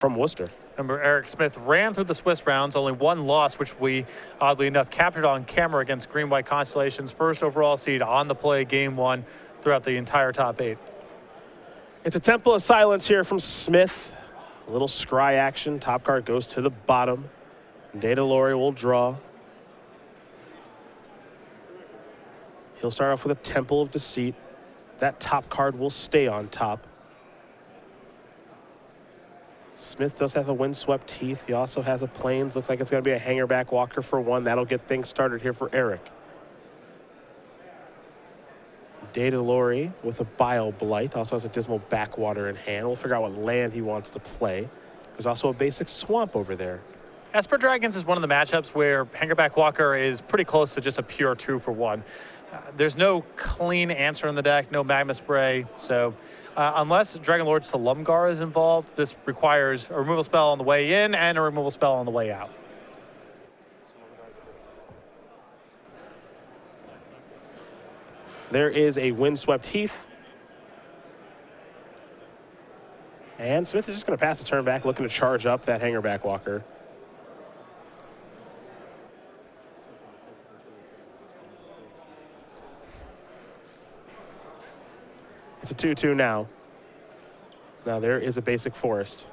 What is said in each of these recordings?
from Worcester. Remember, Erik Smith ran through the Swiss rounds, only one loss, which we, oddly enough, captured on camera against Green-White Constellations. First overall seed on the play, game one, throughout the entire top 8. It's a Temple of Silence here from Smith. A little scry action. Top card goes to the bottom. Deidolori will draw. He'll start off with a Temple of Deceit. That top card will stay on top. Smith does have a Windswept Heath. He also has a Plains. Looks like it's going to be a Hangerback Walker for 1. That'll get things started here for Erik. Deidolori with a Bile Blight. Also has a Dismal Backwater in hand. We'll figure out what land he wants to play. There's also a basic Swamp over there. Esper Dragons is one of the matchups where Hangerback Walker is pretty close to just a pure 2 for 1. There's no clean answer in the deck, no Magma Spray, so unless Dragonlord Salumgar is involved, this requires a removal spell on the way in and a removal spell on the way out. There is a Windswept Heath. And Smith is just going to pass the turn back, looking to charge up that Hangerback Walker. It's a 2-2 now. Now there is a basic forest.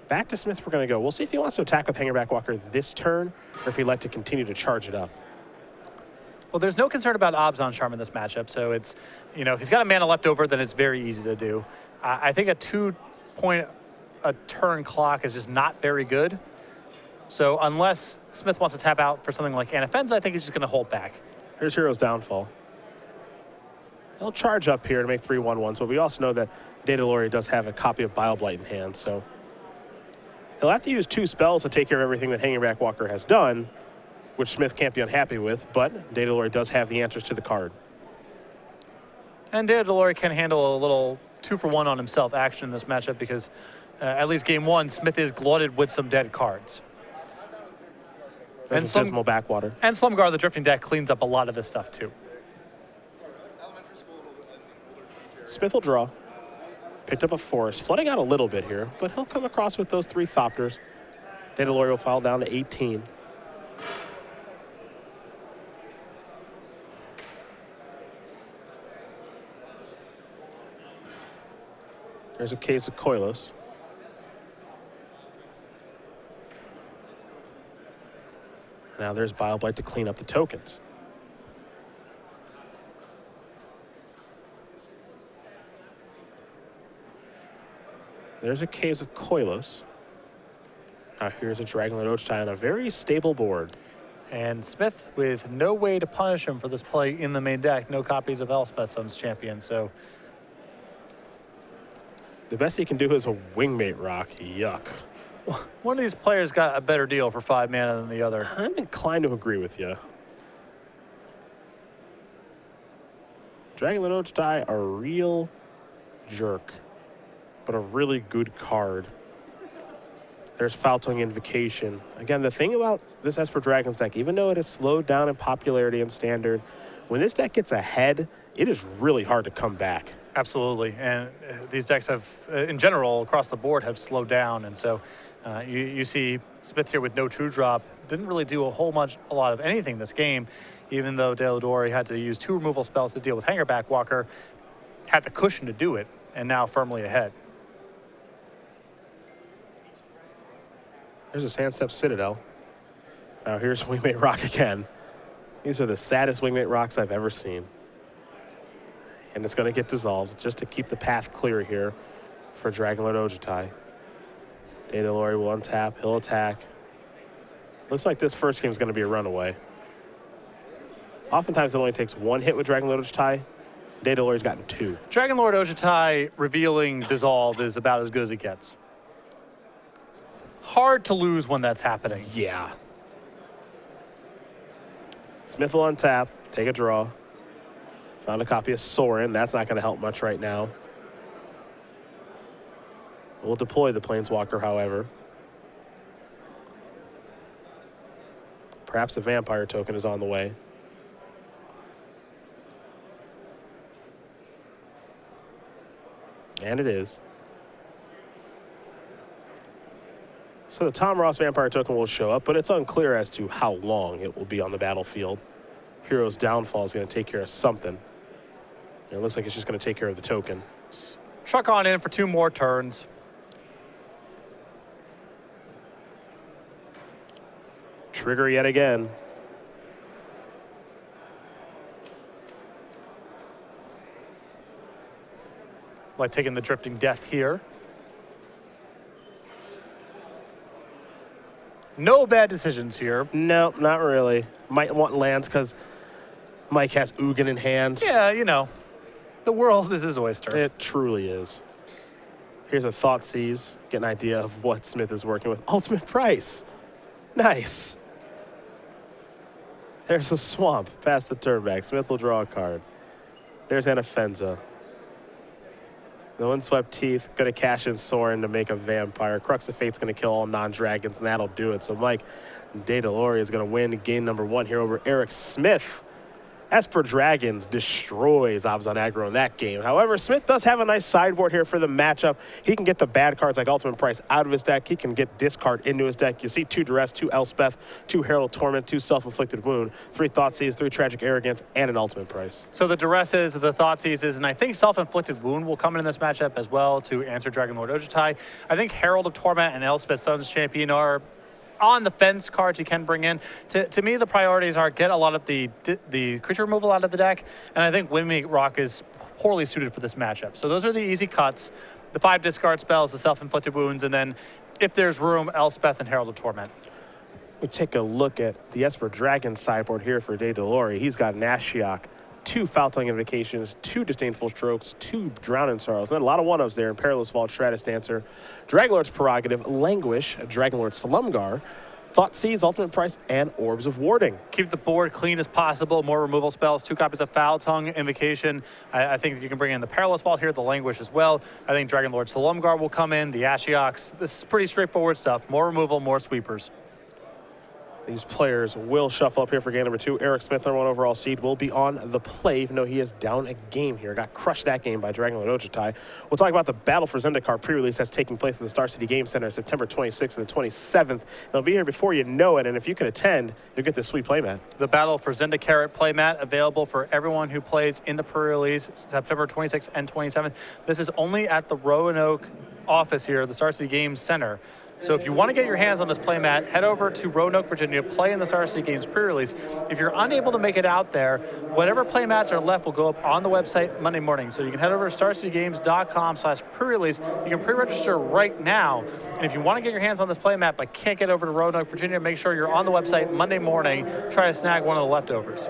Back to Smith we're going to go. We'll see if he wants to attack with Hangerback Walker this turn or if he'd like to continue to charge it up. Well, there's no concern about Abzan Charm in this matchup, so it's, you know, if he's got a mana left over, then it's very easy to do. I think a 2-point-a-turn clock is just not very good. So unless Smith wants to tap out for something like Anafenza, I think he's just going to hold back. Here's Hero's Downfall. He'll charge up here to make 3/1/1s, but we also know that Deidolori does have a copy of Bile Blight in hand, so he'll have to use 2 spells to take care of everything that Hangerback Walker has done, which Smith can't be unhappy with, but Deidolori does have the answers to the card. And Deidolori can handle a little 2-for-1 on himself action in this matchup because at least game 1, Smith is glutted with some dead cards. And Dismal Backwater. And Slumgar, the Drifting deck, cleans up a lot of this stuff too. Smith will draw. Picked up a forest, flooding out a little bit here, but he'll come across with those 3 Thopters. Deidolori will file down to 18. There's a case of Koilos. Now there's Bile Blight to clean up the tokens. There's a Caves of Koilos. Now here's a Dragonlord Ochitai on a very stable board. And Smith with no way to punish him for this play in the main deck. No copies of Elspeth Sun's Champion, so. The best he can do is a Wingmate Rock. Yuck. One of these players got a better deal for 5 mana than the other. I'm inclined to agree with you. Dragonlord Ochitai, a real jerk, but a really good card. There's Foul-Tongue Invocation. Again, the thing about this Esper Dragons deck, even though it has slowed down in popularity and standard, when this deck gets ahead, it is really hard to come back. Absolutely, and these decks have, in general, across the board, have slowed down, and so you see Smith here with no True Drop. Didn't really do a lot of anything this game, even though Deidolori had to use 2 removal spells to deal with Hangerback Walker, had the cushion to do it, and now firmly ahead. There's a Sandstep Citadel. Now here's Wingmate Rock again. These are the saddest Wingmate Rocks I've ever seen. And it's going to get dissolved just to keep the path clear here for Dragonlord Ochitai. Deidolori will untap, he'll attack. Looks like this first game is going to be a runaway. Oftentimes it only takes 1 hit with Dragonlord Ochitai. Deidolori's gotten 2. Dragonlord Ochitai revealing Dissolve is about as good as it gets. Hard to lose when that's happening. Yeah. Smith will untap, take a draw. Found a copy of Sorin. That's not going to help much right now. We'll deploy the Planeswalker, however. Perhaps a vampire token is on the way. And it is. So the Tom Ross vampire token will show up, but it's unclear as to how long it will be on the battlefield. Hero's Downfall is going to take care of something. And it looks like it's just going to take care of the token. Truck on in for 2 more turns. Trigger yet again. Like taking the Drifting Death here. No bad decisions here. No, not really. Might want lands because Mike has Ugin in hand. Yeah, you know, the world is his oyster. It truly is. Here's a Thoughtseize. Get an idea of what Smith is working with. Ultimate Price. Nice. There's a Swamp. Pass the turn back. Smith will draw a card. There's Anafenza. The Windswept Teeth, going to cash in Sorin to make a vampire. Crux of Fate's going to kill all non-dragons, and that'll do it. So Mike Deidolori is going to win game number 1 here over Erik Smith. Esper Dragons destroys Abzan Aggro in that game. However, Smith does have a nice sideboard here for the matchup. He can get the bad cards like Ultimate Price out of his deck. He can get discard into his deck. You see 2 Duress, 2 Elspeth, 2 Herald Torment, 2 Self-Inflicted Wound, 3 Thoughtseize, 3 Tragic Arrogance, and an Ultimate Price. So the Duresses, the Thoughtseizes, and I think Self-Inflicted Wound will come in this matchup as well to answer Dragon Lord Ojutai. I think Herald of Torment and Elspeth Sun's Champion are on the fence cards you can bring in. To me, the priorities are get a lot of the creature removal out of the deck, and I think Windmake Rock is poorly suited for this matchup. So those are the easy cuts. The 5 discard spells, the Self-Inflicted Wounds, and then if there's room, Elspeth and Herald of Torment. We take a look at the Esper Dragon sideboard here for Deidolori. He's got an Ashiok, 2 Foul-Tongue Invocations, 2 Disdainful Strokes, 2 Drown in Sorrows, and then a lot of one-ofs there in Perilous Vault, Stratus Dancer, Dragonlord's Prerogative, Languish, Dragonlord Slumgar, Thoughtseize, Ultimate Price, and Orbs of Warding. Keep the board clean as possible. More removal spells, 2 copies of Foul Tongue Invocation. I think you can bring in the Perilous Vault here, the Languish as well. I think Dragonlord Slumgar will come in, the Ashioks. This is pretty straightforward stuff. More removal, more sweepers. These players will shuffle up here for game number 2. Erik Smith, number 1 overall seed, will be on the play, even though he is down a game here. Got crushed that game by Dragonlord Ojutai. We'll talk about the Battle for Zendikar pre-release that's taking place at the Star City Game Center September 26th and the 27th. It'll be here before you know it, and if you can attend, you'll get this sweet playmat. The Battle for Zendikar playmat available for everyone who plays in the pre-release September 26th and 27th. This is only at the Roanoke office here, the Star City Games Center. So if you want to get your hands on this playmat, head over to Roanoke, Virginia, play in the Star City Games pre-release. If you're unable to make it out there, whatever playmats are left will go up on the website Monday morning. So you can head over to starcitygames.com/pre-release. You can pre-register right now. And if you want to get your hands on this playmat but can't get over to Roanoke, Virginia, make sure you're on the website Monday morning. Try to snag one of the leftovers.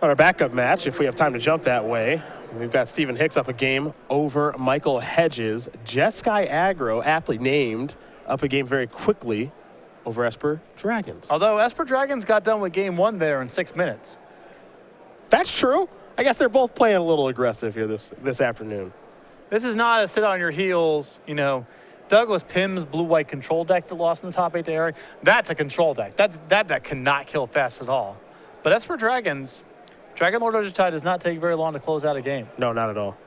On our backup match, if we have time to jump that way, we've got Stephen Hicks up a game over Michael Hedges. Jeskai Aggro, aptly named, up a game very quickly over Esper Dragons. Although Esper Dragons got done with game 1 there in 6 minutes. That's true. I guess they're both playing a little aggressive here this afternoon. This is not a sit on your heels, you know, Douglas Pim's blue-white control deck that lost in the top 8 to Erik. That's a control deck. That deck cannot kill fast at all. But Esper Dragons, Dragon Lord Ojutai does not take very long to close out a game. No, not at all.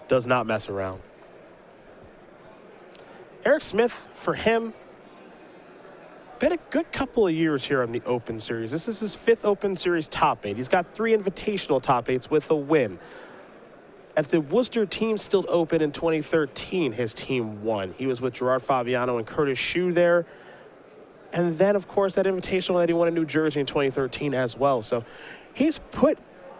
Does not mess around. Erik Smith, for him, been a good couple of years here on the Open Series. This is his 5th Open Series top 8. He's got 3 invitational top 8s with a win. At the Worcester Team Still Open in 2013, his team won. He was with Gerard Fabiano and Curtis Shue there. And then, of course, that invitational that he won in New Jersey in 2013 as well. So he's put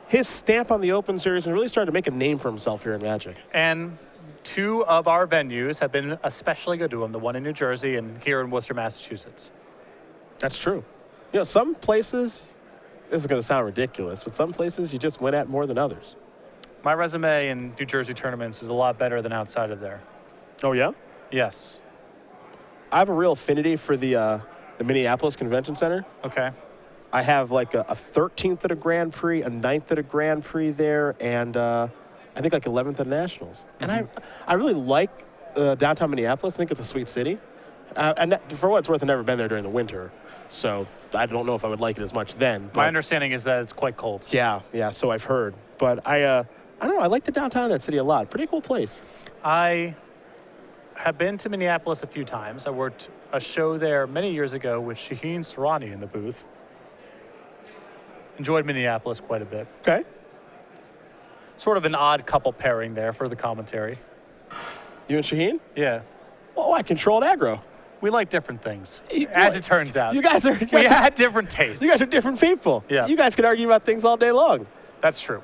his stamp on the Open Series and really started to make a name for himself here in Magic. And 2 of our venues have been especially good to him, the one in New Jersey and here in Worcester, Massachusetts. That's true. You know, some places, this is going to sound ridiculous, but some places you just win at more than others. My resume in New Jersey tournaments is a lot better than outside of there. Oh, yeah? Yes. I have a real affinity for the Minneapolis Convention Center. Okay. I have like a 13th at a Grand Prix, a 9th at a Grand Prix there, and I think like 11th at Nationals. And I really like downtown Minneapolis. I think it's a sweet city. And for what it's worth, I've never been there during the winter, so I don't know if I would like it as much then. But My understanding is that it's quite cold. yeah, so I've heard. But I don't know. I like the downtown of that city a lot. Pretty cool place. I have been to Minneapolis a few times. I worked a show there many years ago with Shaheen Sarani in the booth. Enjoyed Minneapolis quite a bit. Okay. Sort of an odd couple pairing there for the commentary. You and Shaheen? Yeah. Oh, I controlled aggro. We like different things, as it turns out. You guys are. We had different tastes. You guys are different people. Yeah. You guys can argue about things all day long. That's true.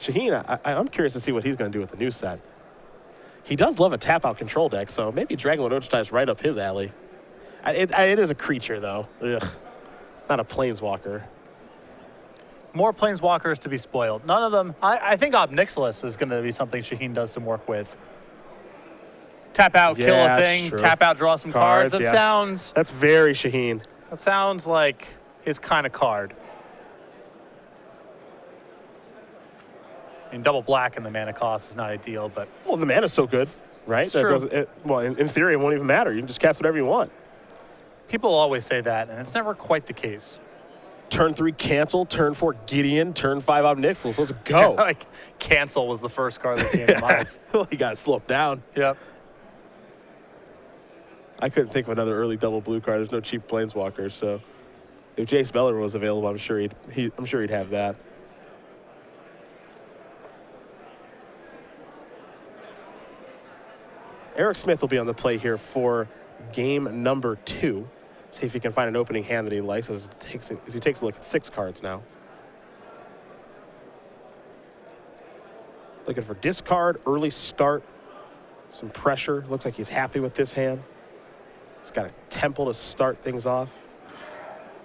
Shaheen, I'm curious to see what he's going to do with the new set. He does love a tap-out control deck, so maybe Dragonlord Ochitai is right up his alley. It is a creature, though. Ugh. Not a planeswalker. More planeswalkers to be spoiled. None of them. I think Obnixilis is going to be something Shaheen does some work with. Tap out, kill a thing. True. Tap out, draw some cards. That sounds. That's very Shaheen. That sounds like his kind of card. I mean, double black and the mana cost is not ideal, but Well, the mana's so good, right? It's true. In theory, it won't even matter. You can just cast whatever you want. people always say that, and it's never quite the case. Turn 3 cancel, turn 4 Gideon, turn 5 Obnixilis. Let's go. Like, cancel was the first card that came to mind. Well, he got slowed down. Yep. I couldn't think of another early double blue card. There's no cheap planeswalkers, so if Jace Bellerin was available, I'm sure he'd have that. Eric Smith will be on the play here for game number 2. See if he can find an opening hand that he likes as he takes a look at 6 cards now. Looking for discard, early start, some pressure. Looks like he's happy with this hand. He's got a Temple to start things off.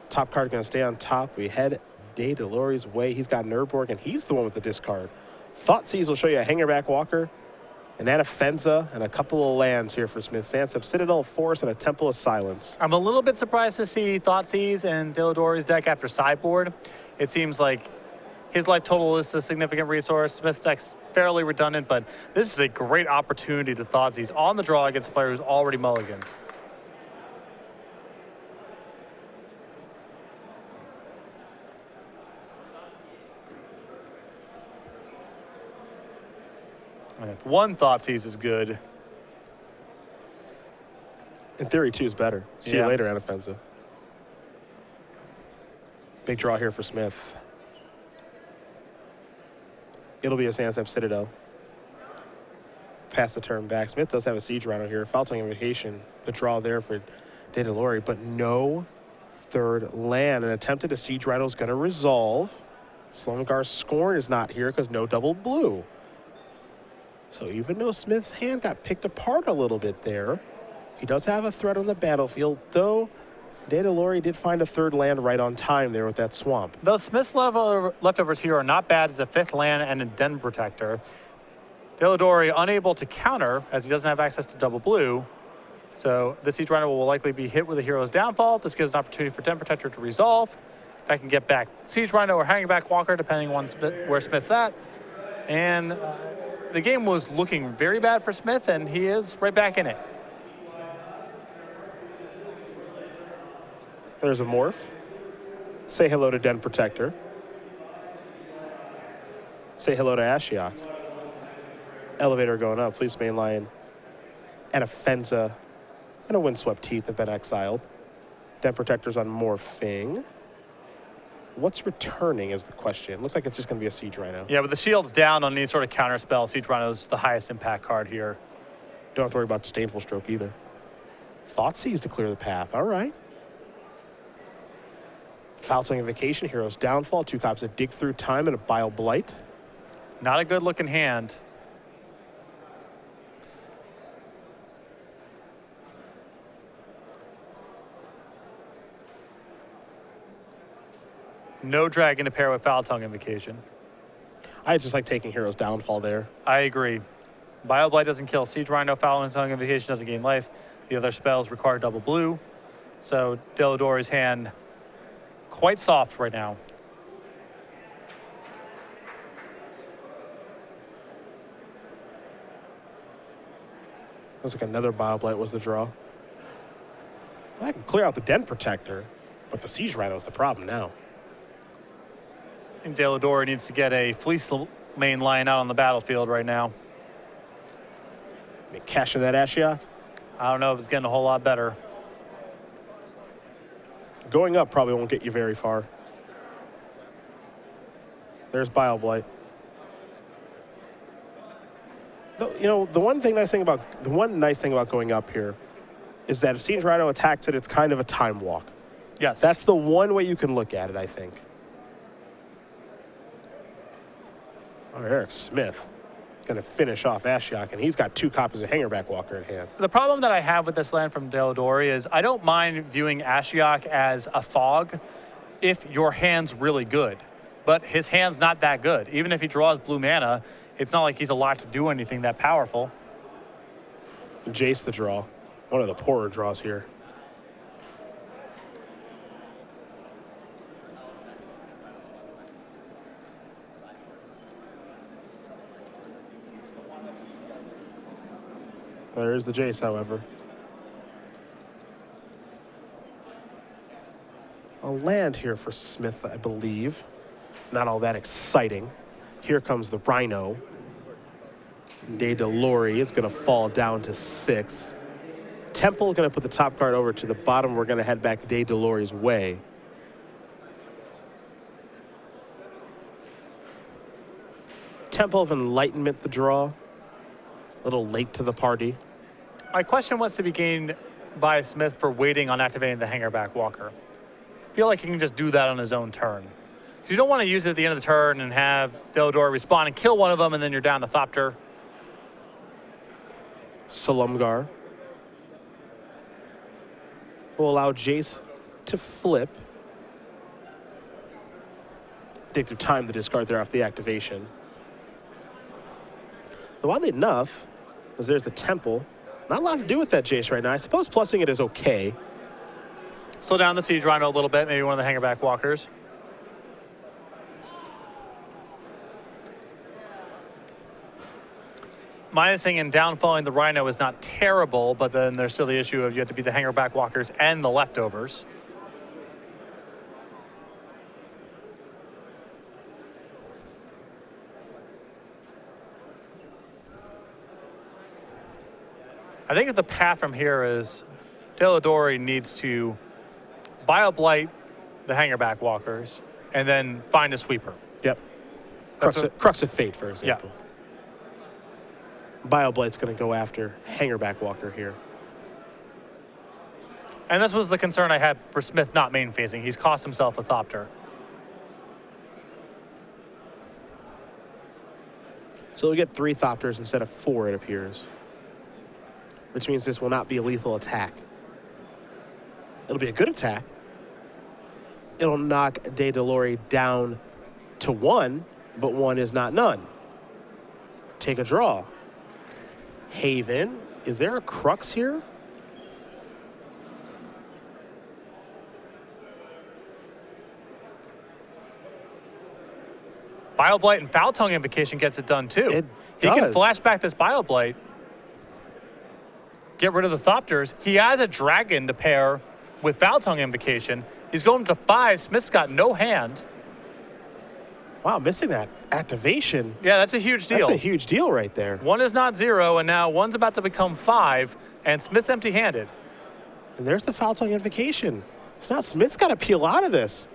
Top card going to stay on top. We head Deidolori's way. He's got Nurborg, and he's the one with the discard. Thoughtseize will show you a Hangerback Walker, an Anafenza, and a couple of lands here for Smith. Sandsep, Citadel, Forest, and a Temple of Silence. I'm a little bit surprised to see Thoughtseize and Deidolori's deck after sideboard. It seems like his life total is a significant resource. Smith's deck's fairly redundant, but this is a great opportunity to Thoughtseize on the draw against a player who's already mulliganed. And if one Thoughtseize is good, In theory, 2 is better. See you later, Anafenza. Big draw here for Smith. It'll be a Sandsep Citadel. Pass the turn back. Smith does have a Siege Rhino here. Foul-tongue Invocation. The draw there for Deidolori, but no third land. An attempted a Siege Rhino is going to resolve. Slumgar's Scorn is not here because no double blue. So even though Smith's hand got picked apart a little bit there, he does have a threat on the battlefield, though Deidolori did find a third land right on time there with that swamp. Those Smith's leftovers here are not bad as a 5th land and a Den Protector. Deidolori unable to counter as he doesn't have access to double blue. So the Siege Rhino will likely be hit with a hero's downfall. This gives an opportunity for Den Protector to resolve. I can get back Siege Rhino or Hanging Back Walker depending on where Smith's at. And the game was looking very bad for Smith, and he is right back in it. There's a Morph. Say hello to Den Protector. Say hello to Ashiok. Elevator going up. Fleece Mainline. And a Fenza. And a Windswept Teeth have been exiled. Den Protector's on Morphing. What's returning is the question. Looks like it's just going to be a Siege Rhino. Yeah, with the shields down on any sort of counter spell, Siege Rhino's the highest impact card here. Don't have to worry about Disdainful Stroke either. Thoughtseize to clear the path. All right. Foul-tongue Invocation, Hero's Downfall, 2 copies of Dig Through Time and a Bile Blight. Not a good looking hand. No dragon to pair with Foul-tongue Invocation. I just like taking Hero's Downfall there. I agree. Bile Blight doesn't kill Siege Rhino, Foul-tongue Invocation doesn't gain life. The other spells require double blue. So Deidolori's hand quite soft right now. Looks like another Bioblight was the draw. I can clear out the Den Protector, but the Siege Rhino is the problem now. I think Deidolori needs to get a Fleece main line out on the battlefield right now. Cash in that Ashiok. I don't know if it's getting a whole lot better. Going up probably won't get you very far. There's Bioblight. You know, the one nice thing about going up here is that if Siege Rhino attacks it, it's kind of a time walk. Yes. That's the one way you can look at it, I think. Oh, Erik Smith is going to finish off Ashiok, and he's got 2 copies of Hangerback Walker in hand. The problem that I have with this land from Deidolori is I don't mind viewing Ashiok as a fog if your hand's really good. But his hand's not that good. Even if he draws blue mana, it's not like he's allowed to do anything that powerful. Jace the draw. One of the poorer draws here. There is the Jace, however. A land here for Smith, I believe. Not all that exciting. Here comes the Rhino. Deidolori is going to fall down to 6. Temple going to put the top card over to the bottom. We're going to head back Deidolori's way. Temple of Enlightenment, the draw. A little late to the party. My question was to be gained by Smith for waiting on activating the Hangerback Walker. I feel like he can just do that on his own turn. You don't want to use it at the end of the turn and have Deidolori respond and kill one of them, and then you're down to Thopter. Salumgar will allow Jace to flip. Take through time to discard there off the activation. Though oddly enough, as there's the Temple, not a lot to do with that Jace right now. I suppose plussing it is okay. Slow down the Siege Rhino a little bit, maybe one of the Hangerback Walkers. Minusing and downfalling the Rhino is not terrible, but then there's still the issue of you have to be the Hangerback Walkers and the leftovers. I think that the path from here is Deidolori needs to Bioblight the Hangerback Walkers and then find a sweeper. Yep. Crux of Fate, for example. Yeah. Bioblight's going to go after Hangerback Walker here. And this was the concern I had for Smith not main phasing. He's cost himself a Thopter. So we'll get 3 Thopters instead of 4, it appears. Which means this will not be a lethal attack. It'll be a good attack. It'll knock Deidolori down to 1, but 1 is not none. Take a draw. Haven. Is there a Crux here? Bioblight and Foul Tongue Invocation gets it done too. It he does. can flash back this Bioblight, get rid of the Thopters. He has a dragon to pair with Foul Tongue Invocation. He's going to 5. Smith's got no hand. Wow, missing that activation. Yeah, that's a huge deal. That's a huge deal right there. 1 is not 0, and now 1's about to become 5, and Smith's empty-handed. And there's the Foul Tongue Invocation. So now Smith's got to peel out of this.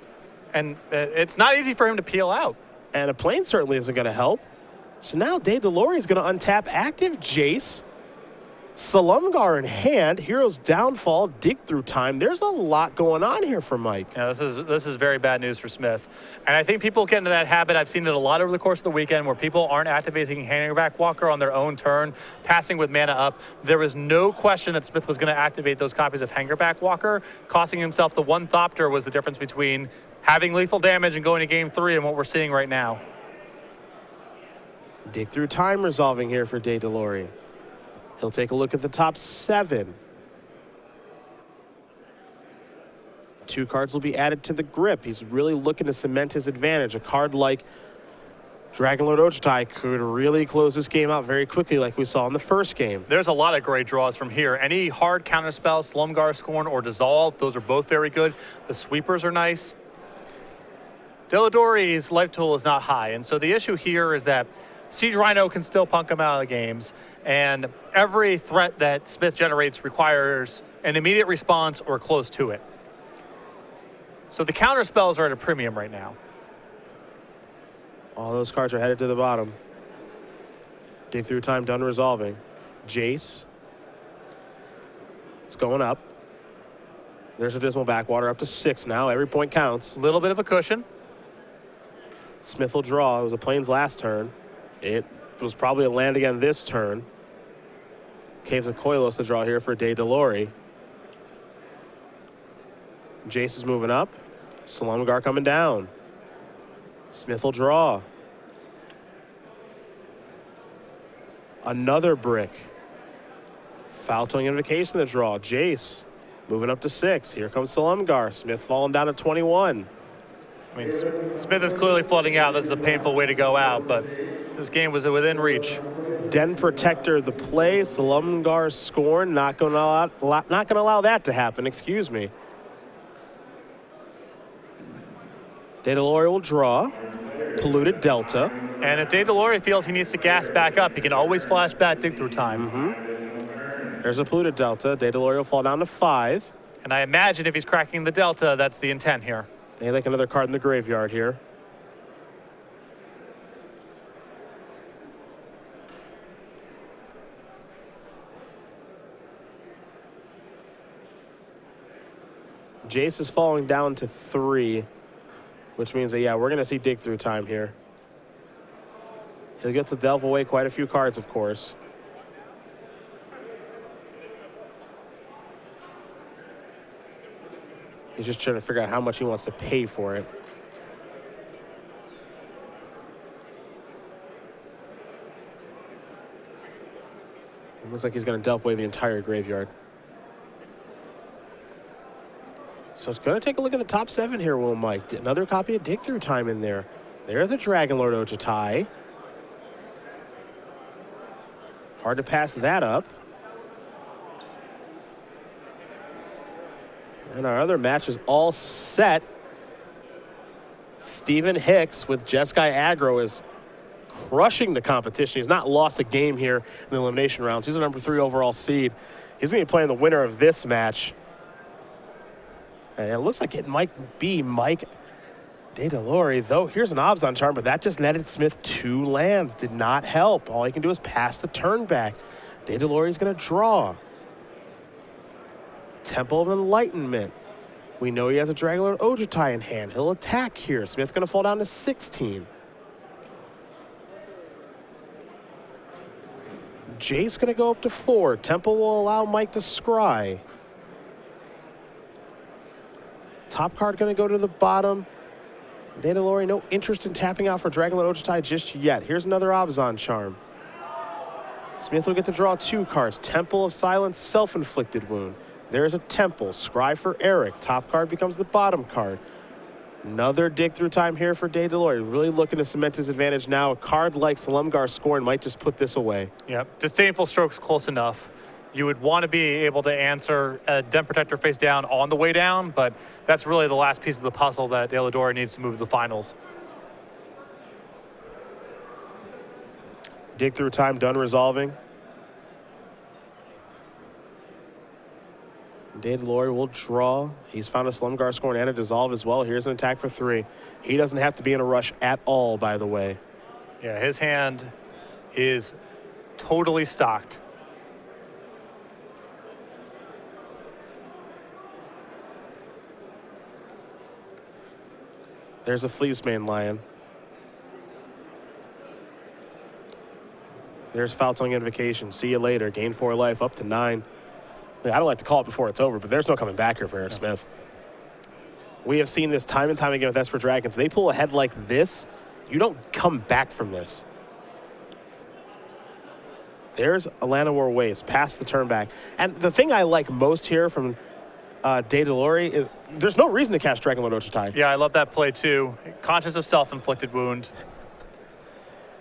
And it's not easy for him to peel out. And a plane certainly isn't going to help. So now Deidolori is going to untap active Jace. Salumgar in hand, Hero's Downfall, Dig Through Time. There's a lot going on here for Mike. Yeah, this is very bad news for Smith. And I think people get into that habit. I've seen it a lot over the course of the weekend where people aren't activating Hangerback Walker on their own turn, passing with mana up. There was no question that Smith was going to activate those copies of Hangerback Walker. Costing himself the 1 Thopter was the difference between having lethal damage and going to game 3 and what we're seeing right now. Dig Through Time resolving here for Deidolori. He'll take a look at the top 7. 2 cards will be added to the grip. He's really looking to cement his advantage. A card like Dragonlord Ojutai could really close this game out very quickly like we saw in the first game. There's a lot of great draws from here. Any hard counterspell, Slumgar, Scorn, or Dissolve, those are both very good. The sweepers are nice. Deidolori's life total is not high, and so the issue here is that Siege Rhino can still punk him out of the games, and every threat that Smith generates requires an immediate response or close to it. So the counter spells are at a premium right now. All those cards are headed to the bottom. Dig through time, done resolving. Jace. It's going up. There's a Dismal Backwater up to 6 now. Every point counts. A little bit of a cushion. Smith will draw. It was a Plains last turn. It was probably a land again this turn. Caves of Koilos to draw here for Deidolori. Jace is moving up. Slumgar coming down. Smith will draw. Another brick. Foul-towing invocation to draw. Jace moving up to 6. Here comes Slumgar. Smith falling down to 21. I mean, Smith is clearly flooding out. This is a painful way to go out, but this game was within reach. Den Protector the play. Slumgar Scorn not going to allow that to happen. Excuse me. Deidolori will draw. Polluted Delta. And if Deidolori feels he needs to gas back up, he can always flash back dig through time. There's a Polluted Delta. Deidolori will fall down to 5. And I imagine if he's cracking the Delta, that's the intent here. They like another card in the graveyard here. Jace is falling down to 3, which means that, yeah, we're going to see dig through time here. He'll get to delve away quite a few cards, of course. He's just trying to figure out how much he wants to pay for it. It looks like he's going to delve away the entire graveyard. So it's going to take a look at the top 7 here, Will Mike. Another copy of Dig Through Time in there. There's a Dragonlord Ojutai. Hard to pass that up. And our other match is all set. Stephen Hicks with Jeskai Aggro is crushing the competition. He's not lost a game here in the elimination rounds. He's a number 3 overall seed. He's going to be playing the winner of this match. And it looks like it might be Mike Deidolori, though. Here's an Obzon charm, but that just netted Smith 2 lands. Did not help. All he can do is pass the turn back. Deidolori's going to draw. Temple of Enlightenment. We know he has a Dragonlord Ojutai in hand. He'll attack here. Smith's going to fall down to 16. Jace going to go up to 4. Temple will allow Mike to scry. Top card going to go to the bottom. Deidolori, no interest in tapping out for Dragonlord Ojutai just yet. Here's another Obzon charm. Smith will get to draw 2 cards. Temple of Silence, Self-Inflicted Wound. There's a Temple. Scry for Erik. Top card becomes the bottom card. Another dig through time here for Deidolori. Really looking to cement his advantage now. A card like Slumgar Scorn might just put this away. Yep, Disdainful Stroke's close enough. You would want to be able to answer a Den Protector face down on the way down, but that's really the last piece of the puzzle that Deidolori needs to move to the finals. Dig through time, done resolving. Deidolori will draw. He's found a Slumgar Scorn and a Dissolve as well. Here's an attack for 3. He doesn't have to be in a rush at all, by the way. Yeah, his hand is totally stocked. There's a Fleecemane Lion. There's Foul-Tongue Invocation. See you later. Gain 4 life, up to 9. I don't like to call it before it's over, but there's no coming back here for Eric Smith. We have seen this time and time again with Esper Dragons. They pull ahead like this, you don't come back from this. There's a Llanowar Waste, past the turn back. And the thing I like most here from Deidolori is there's no reason to cast Dragonlord Ojutai. Yeah, I love that play too. Conscious of Self-Inflicted Wound.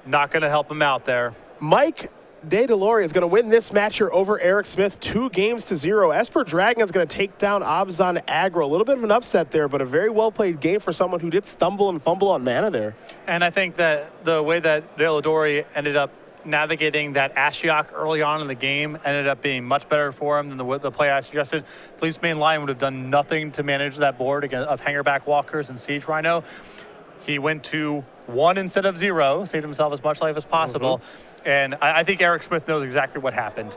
Not going to help him out there. Mike Deidolori is going to win this match here over Erik Smith, 2-0. Esper Dragon is going to take down Abzan Aggro. A little bit of an upset there, but a very well-played game for someone who did stumble and fumble on mana there. And I think that the way that Deidolori ended up navigating that Ashiok early on in the game ended up being much better for him than the play I suggested. Fleece main line would have done nothing to manage that board of Hangerback Walkers and Siege Rhino. He went to 1 instead of 0, saved himself as much life as possible. And I think Erik Smith knows exactly what happened.